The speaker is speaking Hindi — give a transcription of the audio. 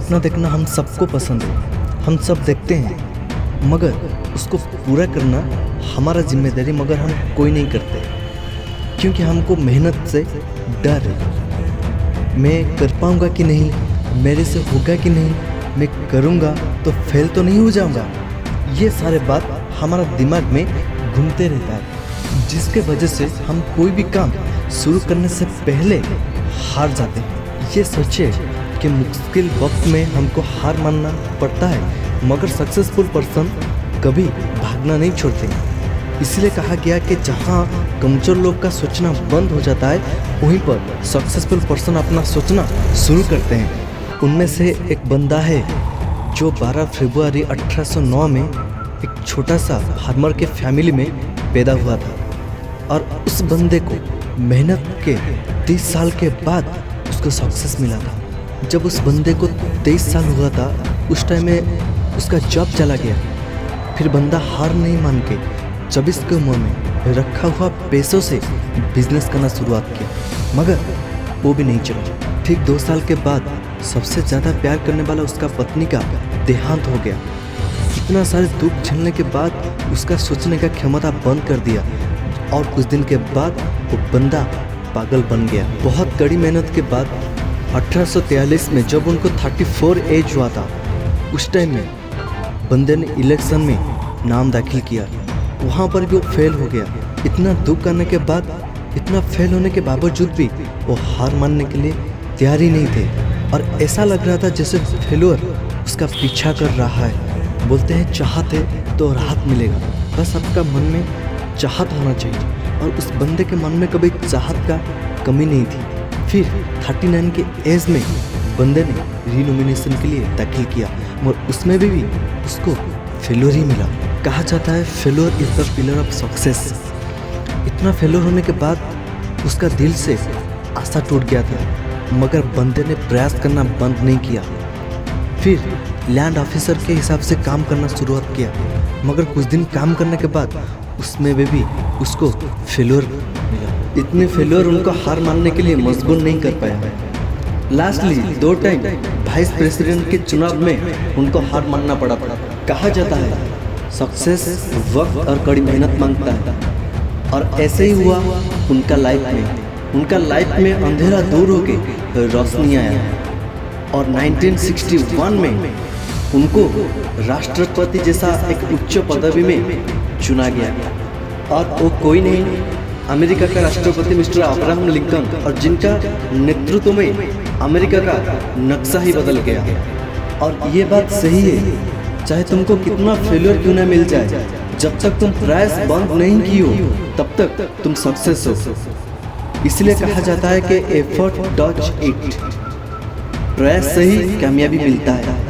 सपना देखना हम सबको पसंद है, हम सब देखते हैं, मगर उसको पूरा करना हमारा जिम्मेदारी, मगर हम कोई नहीं करते क्योंकि हमको मेहनत से डर है। मैं कर पाऊँगा कि नहीं, मेरे से होगा कि नहीं, मैं करूँगा तो फेल तो नहीं हो जाऊँगा, ये सारे बात हमारा दिमाग में घूमते रहता है, जिसके वजह से हम कोई भी काम शुरू करने से पहले हार जाते हैं। ये सोचिए कि मुश्किल वक्त में हमको हार मानना पड़ता है, मगर सक्सेसफुल पर्सन कभी भागना नहीं छोड़ते। इसलिए कहा गया कि जहाँ कमज़ोर लोग का सोचना बंद हो जाता है, वहीं पर सक्सेसफुल पर्सन अपना सोचना शुरू करते हैं। उनमें से एक बंदा है जो 12 फरवरी 1809 में एक छोटा सा फार्मर के फैमिली में पैदा हुआ था, और उस बंदे को मेहनत के 30 साल के बाद उसको सक्सेस मिला था। जब उस बंदे को 23 साल हुआ था, उस टाइम में उसका जॉब चला गया। फिर बंदा हार नहीं मान के 24 की उम्र में रखा हुआ पैसों से बिजनेस करना शुरुआत किया, मगर वो भी नहीं चला। ठीक 2 साल के बाद सबसे ज़्यादा प्यार करने वाला उसका पत्नी का देहांत हो गया। इतना सारे दुख झेलने के बाद उसका सोचने का क्षमता बंद कर दिया, और कुछ दिन के बाद वो बंदा पागल बन गया। बहुत कड़ी मेहनत के बाद 1843 में जब उनको 34 एज हुआ था, उस टाइम में बंदे ने इलेक्शन में नाम दाखिल किया। वहाँ पर भी वो फेल हो गया। इतना दुख करने के बाद, इतना फेल होने के बावजूद भी वो हार मानने के लिए तैयार ही नहीं थे, और ऐसा लग रहा था जैसे फेल्योर उसका पीछा कर रहा है। बोलते हैं चाहत है तो राहत मिलेगा, बस आपका मन में चाहत होना चाहिए, और उस बंदे के मन में कभी चाहत का कमी नहीं थी। फिर 39 के एज में बंदे ने रीनोमिनेशन के लिए दाखिल किया, और उसमें भी उसको फेल्योर ही मिला। कहा जाता है failure is the pillar of success. इतना फेल्योर होने के बाद उसका दिल से आशा टूट गया था, मगर बंदे ने प्रयास करना बंद नहीं किया। फिर लैंड ऑफिसर के हिसाब से काम करना शुरुआत किया, मगर कुछ दिन काम करने के बाद उसमें भी उसको फेल्योर मिला। इतने फेल्योर उनको हार मानने के लिए मजबूर नहीं कर पाया। लास्टली 2 टाइम वाइस प्रेसिडेंट के चुनाव में उनको हार मानना पड़ा। कहा जाता है सक्सेस वक्त और कड़ी मेहनत मांगता है, और ऐसे ही हुआ उनका लाइफ में। उनका लाइफ में अंधेरा दूर होके रोशनी आया, और 1961 में उनको राष्ट्रपति जैसा एक उच्च पदवी में चुना गया। और वो कोई नहीं, अमेरिका का राष्ट्रपति मिस्टर अब्राहम लिंकन, और जिनका नेतृत्व में अमेरिका का नक्शा ही बदल गया। और ये बात सही है, चाहे तुमको कितना फेल्योर क्यों ना मिल जाए, जब तक तुम प्रयास बंद नहीं की हो तब तक तुम सक्सेस हो। इसलिए कहा जाता है कि एफर्ट डज इट, प्रयास से ही कामयाबी मिलता है।